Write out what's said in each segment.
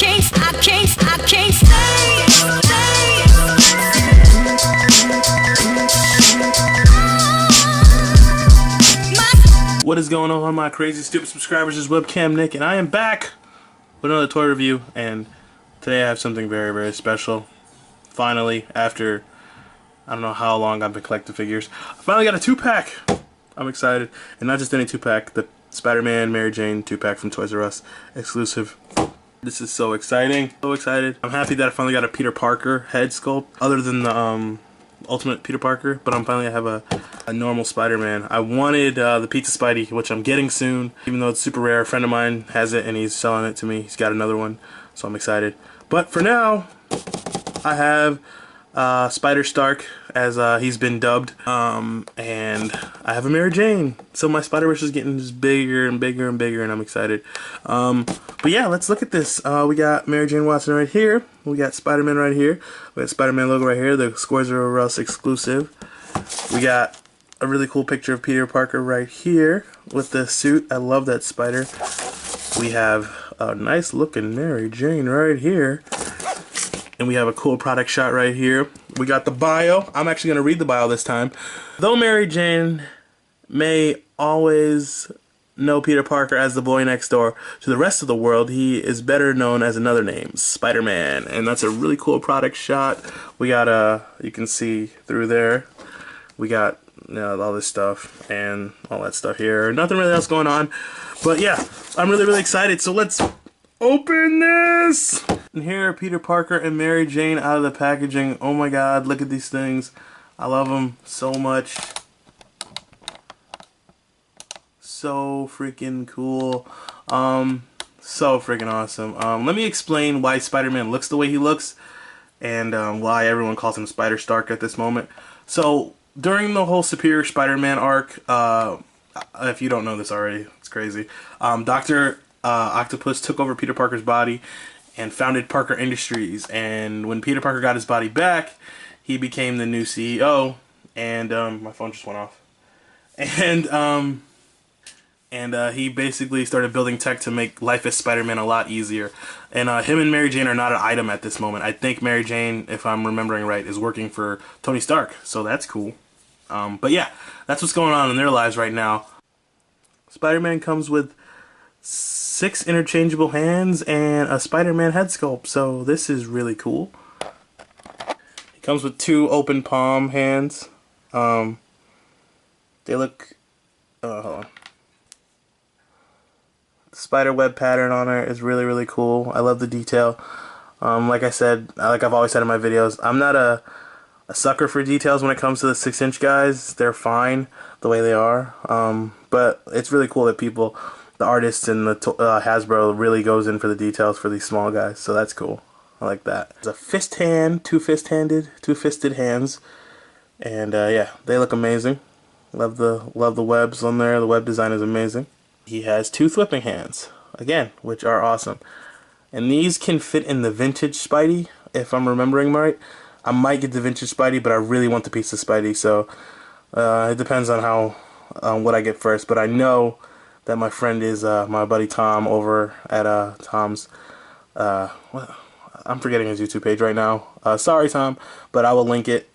can't stay. What is going on, my crazy stupid subscribers? It's Webcam Nick, and I am back with another toy review. And today I have something very, very special. Finally, after I don't know how long I've been collecting figures, I finally got a 2-pack. I'm excited, and not just any 2-pack, the Spider-Man Mary Jane 2-pack from Toys R Us exclusive. This is so exciting, so excited. I'm happy that I finally got a Peter Parker head sculpt, other than the Ultimate Peter Parker, but I'm finally have a normal Spider-Man. I wanted the Pizza Spidey, which I'm getting soon, even though it's super rare. A friend of mine has it and he's selling it to me. He's got another one, so I'm excited. But for now, I have Spider Stark, as he's been dubbed, and I have a Mary Jane. So my Spider-Verse is getting just bigger and bigger and bigger, and I'm excited. But yeah, let's look at this. We got Mary Jane Watson right here. We got Spider-Man right here. We got Spider-Man logo right here, the Toys R Us exclusive. We got a really cool picture of Peter Parker right here with the suit. I love that spider. We have a nice looking Mary Jane right here. And we have a cool product shot right here. We got the bio. I'm actually going to read the bio this time. Though Mary Jane may always know Peter Parker as the boy next door, to the rest of the world, he is better known as another name, Spider-Man. And that's a really cool product shot. We got, you can see through there, we got all this stuff and all that stuff here. Nothing really else going on. But yeah, I'm really, really excited. So let's open this! And here are Peter Parker and Mary Jane out of the packaging. Oh my god, look at these things. I love them so much. So freaking cool. So freaking awesome. Let me explain why Spider-Man looks the way he looks, and why everyone calls him Spider Stark at this moment. So, during the whole Superior Spider-Man arc, if you don't know this already, it's crazy, Dr. Octopus took over Peter Parker's body and founded Parker Industries, and when Peter Parker got his body back, he became the new CEO, and my phone just went off, and he basically started building tech to make life as Spider-Man a lot easier. And him and Mary Jane are not an item at this moment. I think Mary Jane, if I'm remembering right, is working for Tony Stark, so that's cool. But yeah, that's what's going on in their lives right now. Spider-Man comes with 6 interchangeable hands and a Spider-Man head sculpt, so this is really cool. He comes with 2 open palm hands. They look... hold on. The spider web pattern on it is really, really cool. I love the detail. Like I said, like I've always said in my videos, I'm not a sucker for details when it comes to the 6-inch guys. They're fine the way they are. But it's really cool that people, the artists and the Hasbro really goes in for the details for these small guys. So that's cool. I like that. There's a fist hand, 2 fisted hands, and yeah, they look amazing. Love the webs on there. The web design is amazing. He has 2 flipping hands, again, which are awesome. And these can fit in the vintage Spidey, if I'm remembering right. I might get the vintage Spidey, but I really want the Pizza Spidey, so it depends on how what I get first. But I know that my friend is my buddy Tom over at Tom's. I'm forgetting his YouTube page right now. Sorry, Tom, but I will link it,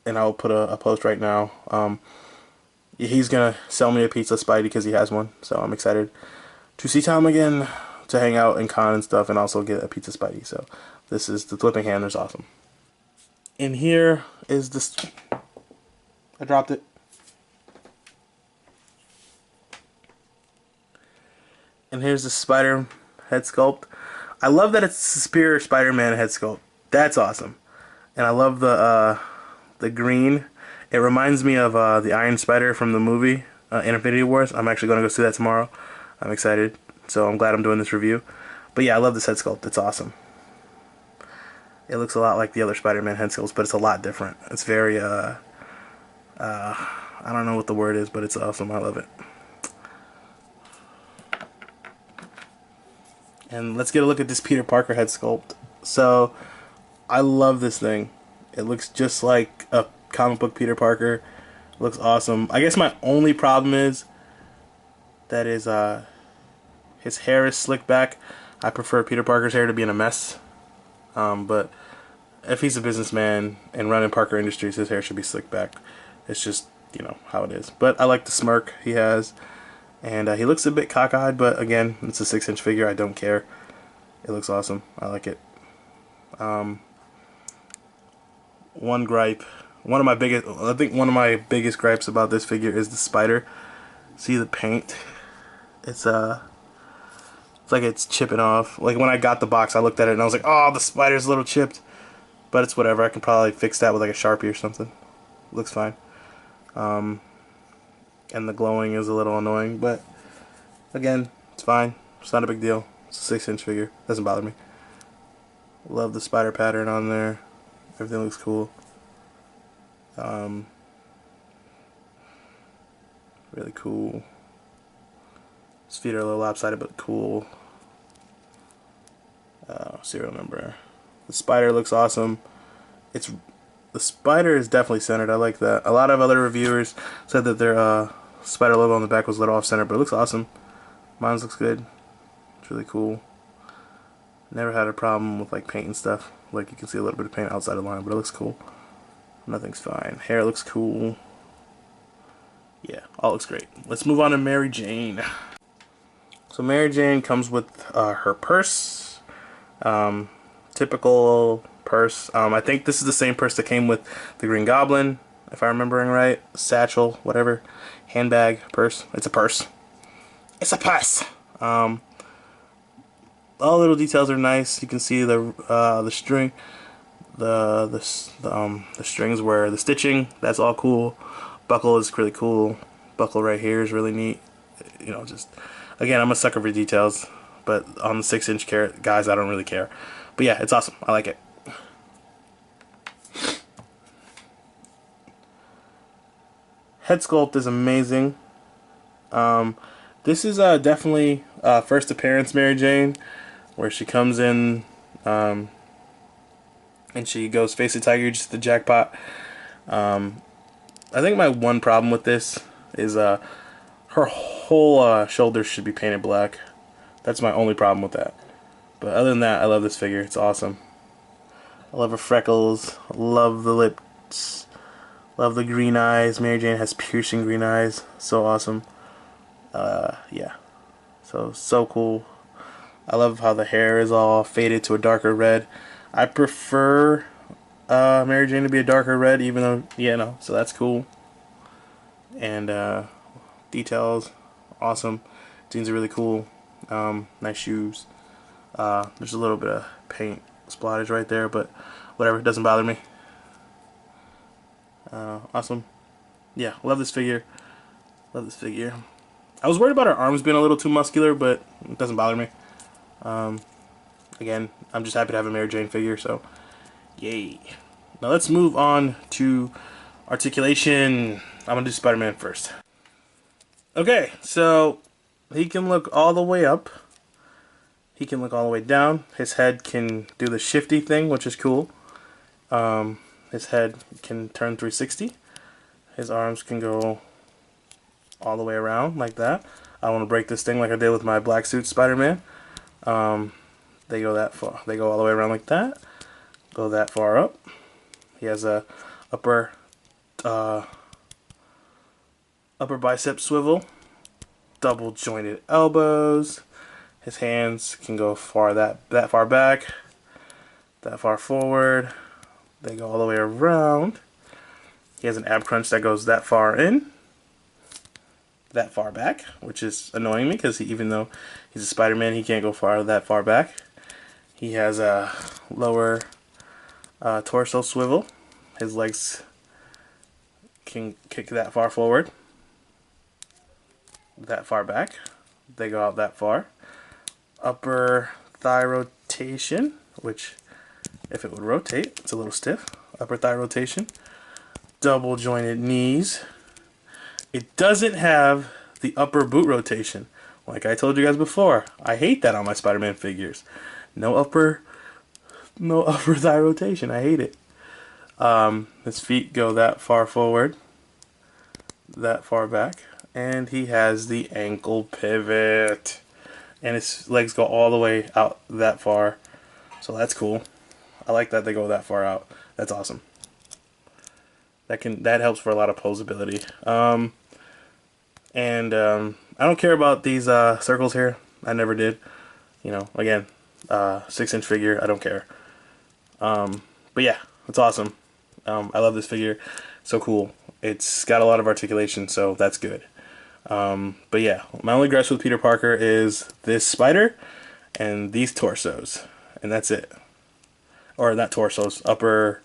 and I will put a post right now. He's gonna sell me a Pizza Spidey because he has one, so I'm excited to see Tom again, to hang out and con and stuff, and also get a Pizza Spidey. So this is the flipping hand. Is awesome. And here is this. I dropped it. And here's the Spider head sculpt. I love that it's the Superior Spider-Man head sculpt. That's awesome. And I love the green. It reminds me of the Iron Spider from the movie Infinity Wars. I'm actually going to go see that tomorrow. I'm excited. So I'm glad I'm doing this review. But yeah, I love this head sculpt. It's awesome. It looks a lot like the other Spider-Man head sculpts, but it's a lot different. It's very, I don't know what the word is, but it's awesome. I love it. And let's get a look at this Peter Parker head sculpt. So, I love this thing. It looks just like a comic book Peter Parker. It looks awesome. I guess my only problem is that his hair is slicked back. I prefer Peter Parker's hair to be in a mess, but if he's a businessman and running Parker Industries, his hair should be slicked back. It's just, you know, how it is. But I like the smirk he has, and he looks a bit cockeyed, but again, it's a 6-inch figure. I don't care. It looks awesome. I like it. One gripe, I think one of my biggest gripes about this figure is the spider. See the paint? It's like it's chipping off. Like when I got the box, I looked at it and I was like, oh, the spider's a little chipped. But it's whatever. I can probably fix that with like a Sharpie or something. Looks fine. And the glowing is a little annoying, but again, it's fine. It's not a big deal. It's a 6-inch figure. Doesn't bother me. Love the spider pattern on there. Everything looks cool. Really cool. His feet are a little lopsided, but cool. Serial number. The spider looks awesome. The spider is definitely centered. I like that. A lot of other reviewers said that their spider logo on the back was a little off center, but it looks awesome. Mine looks good. It's really cool. Never had a problem with like paint and stuff. Like you can see a little bit of paint outside the line, but it looks cool. Nothing's fine. Hair looks cool. Yeah, all looks great. Let's move on to Mary Jane. So Mary Jane comes with her purse. Typical purse. I think this is the same purse that came with the Green Goblin, if I'm remembering right. Satchel, whatever. Handbag, purse. It's a purse. It's a purse. All little details are nice. You can see the string, the strings where the stitching. That's all cool. Buckle is really cool. Buckle right here is really neat. You know, just again, I'm a sucker for details, but on the 6-inch guys, I don't really care. But yeah, it's awesome. I like it. Head sculpt is amazing. This is definitely first appearance Mary Jane, where she comes in and she goes face the tiger, just the jackpot. I think my one problem with this is her whole shoulders should be painted black. That's my only problem with that. But other than that, I love this figure. It's awesome. I love her freckles. Love the lips. Love the green eyes. Mary Jane has piercing green eyes. So awesome. Yeah. So cool. I love how the hair is all faded to a darker red. I prefer Mary Jane to be a darker red, even though, yeah, no, so that's cool. And details, awesome. Jeans are really cool. Nice shoes. There's a little bit of paint splattage right there, but whatever, it doesn't bother me. Awesome. Yeah, love this figure. Love this figure. I was worried about her arms being a little too muscular, but it doesn't bother me. Again, I'm just happy to have a Mary Jane figure, so yay. Now let's move on to articulation. I'm gonna do Spider-Man first. Okay, so he can look all the way up. He can look all the way down. His head can do the shifty thing, which is cool. His head can turn 360. His arms can go all the way around like that. I want to break this thing like I did with my black suit Spider-Man. They go that far. They go all the way around like that. Go that far up. He has a upper bicep swivel. Double jointed elbows. His hands can go that far back, that far forward. They go all the way around. He has an ab crunch that goes that far in, that far back, which is annoying me because even though he's a Spider-Man, he can't go that far back. He has a lower torso swivel. His legs can kick that far forward, that far back. They go out that far. Upper thigh rotation, which if it would rotate, it's a little stiff. Upper thigh rotation. Double jointed knees. It doesn't have the upper boot rotation. Like I told you guys before, I hate that on my Spider-Man figures. No upper thigh rotation. I hate it. His feet go that far forward, that far back, and he has the ankle pivot. and its legs go all the way out that far. So that's cool. I like that they go that far out. That's awesome. That helps for a lot of posability. I don't care about these circles here. I never did. You know, again, 6-inch figure. I don't care. But yeah, it's awesome. I love this figure. So cool. It's got a lot of articulation, so that's good. But yeah, my only gripes with Peter Parker is this spider and these torsos, and that's it. Or not torsos, upper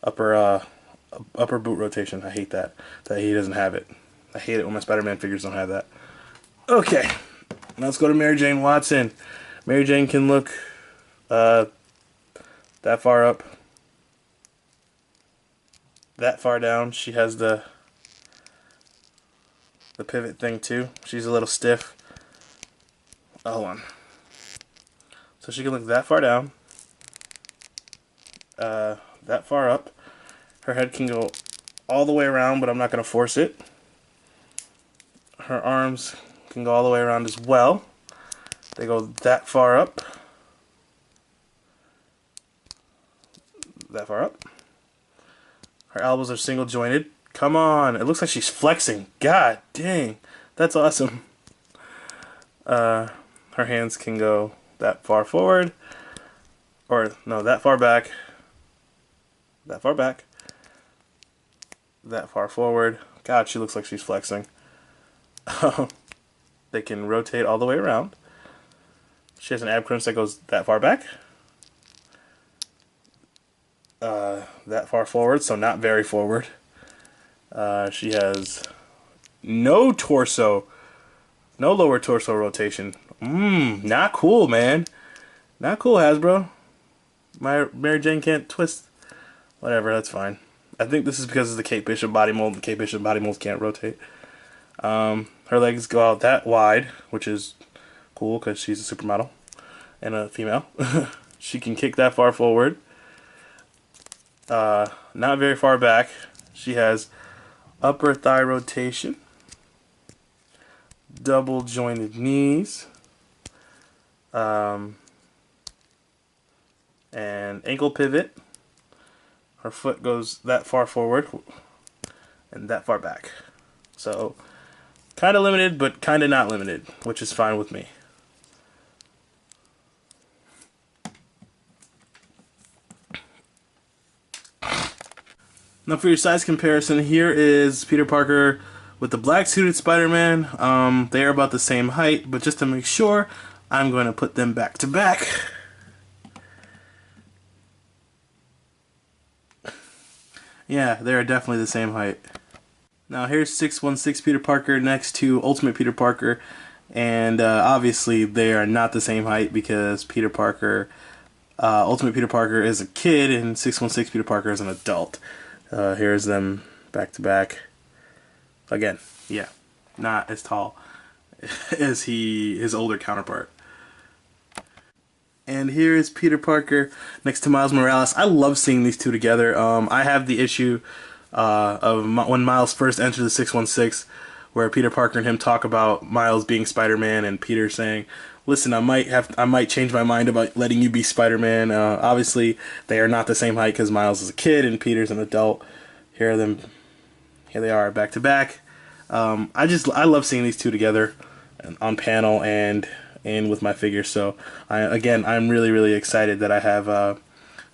boot rotation. I hate that he doesn't have it. I hate it when my Spider-Man figures don't have that. Okay, now let's go to Mary Jane Watson. Mary Jane can look that far up, that far down. She has the pivot thing too. She's a little stiff. Oh, hold on. So she can look that far down, that far up. Her head can go all the way around, but I'm not going to force it. Her arms can go all the way around as well. They go that far up. That far up. Her elbows are single jointed. Come on. It looks like she's flexing. God dang. That's awesome. Her hands can go that far forward. Or, no, that far back. That far back. That far forward. God, she looks like she's flexing. They can rotate all the way around. She has an ab crunch that goes that far back. That far forward, so not very forward. She has no torso, no lower torso rotation. Not cool, man. Not cool, Hasbro. My Mary Jane can't twist. Whatever, that's fine. I think this is because of the Kate Bishop body mold. The Kate Bishop body molds can't rotate. Her legs go out that wide, which is cool because she's a supermodel and a female. She can kick that far forward. Not very far back. She has upper thigh rotation, double jointed knees, and ankle pivot. Her foot goes that far forward and that far back. So, kind of limited, but kind of not limited, which is fine with me. Now for your size comparison, here is Peter Parker with the black suited Spider-Man. They are about the same height, but just to make sure, I'm going to put them back to back. Yeah, they are definitely the same height. Now here's 616 Peter Parker next to Ultimate Peter Parker, and obviously they are not the same height because Peter Parker, Ultimate Peter Parker is a kid and 616 Peter Parker is an adult. Here's them back to back. Again, yeah, not as tall as his older counterpart. And here is Peter Parker next to Miles Morales. I love seeing these two together. I have the issue of when Miles first entered the 616, where Peter Parker and him talk about Miles being Spider-Man, and Peter saying, "Listen, I might change my mind about letting you be Spider-Man." Obviously, they are not the same height because Miles is a kid and Peter's an adult. Here they are back to back. I love seeing these two together on panel and with my figures. So I'm really excited that I have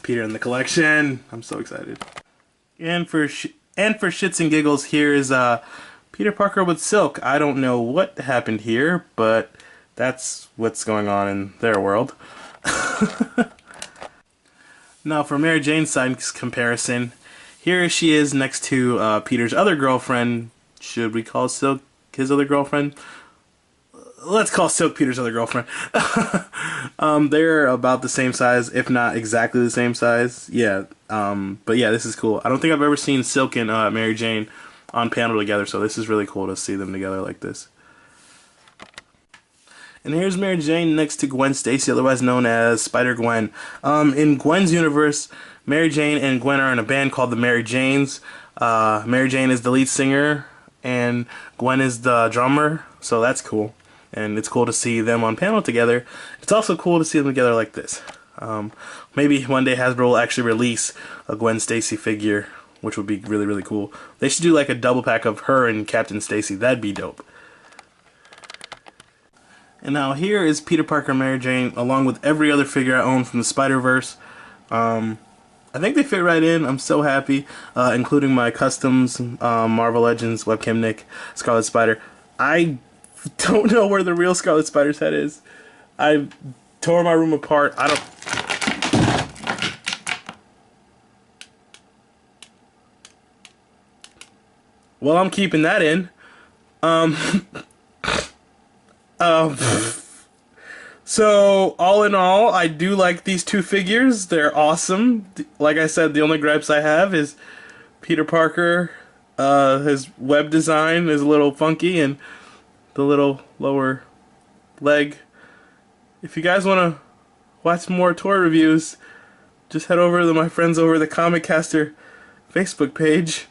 Peter in the collection. I'm so excited. And for shits and giggles, here is Peter Parker with Silk. I don't know what happened here, but that's what's going on in their world. Now for Mary Jane's size comparison, here she is next to Peter's other girlfriend. Should we call Silk his other girlfriend? Let's call Silk Peter's other girlfriend. They're about the same size, if not exactly the same size. Yeah, but yeah, this is cool. I don't think I've ever seen Silk and Mary Jane on panel together, so this is really cool to see them together like this. And here's Mary Jane next to Gwen Stacy, otherwise known as Spider-Gwen. In Gwen's universe, Mary Jane and Gwen are in a band called the Mary Janes. Mary Jane is the lead singer, and Gwen is the drummer, so that's cool. and it's cool to see them on panel together. It's also cool to see them together like this. Maybe one day Hasbro will actually release a Gwen Stacy figure, which would be really, really cool. They should do like a double pack of her and Captain Stacy. That'd be dope. And now here is Peter Parker and Mary Jane, along with every other figure I own from the Spider-Verse. I think they fit right in. I'm so happy, including my customs, Marvel Legends, Webcam Nick, Scarlet Spider. I don't know where the real Scarlet Spider's head is. I tore my room apart. I don't... Well, I'm keeping that in. So, all in all, I do like these two figures. They're awesome. Like I said, the only gripes I have is Peter Parker. His web design is a little funky, and the little lower leg. If you guys want to watch more toy reviews, just head over to my friends over the Comic Caster Facebook page.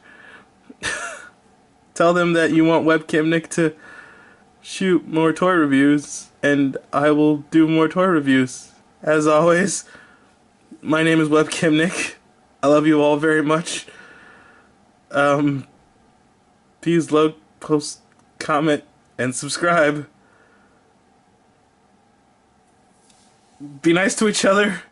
Tell them that you want Webcam Nick to shoot more toy reviews, and I will do more toy reviews. As always, my name is Webcam Nick. I love you all very much. Please like, post, comment, and subscribe. Be nice to each other.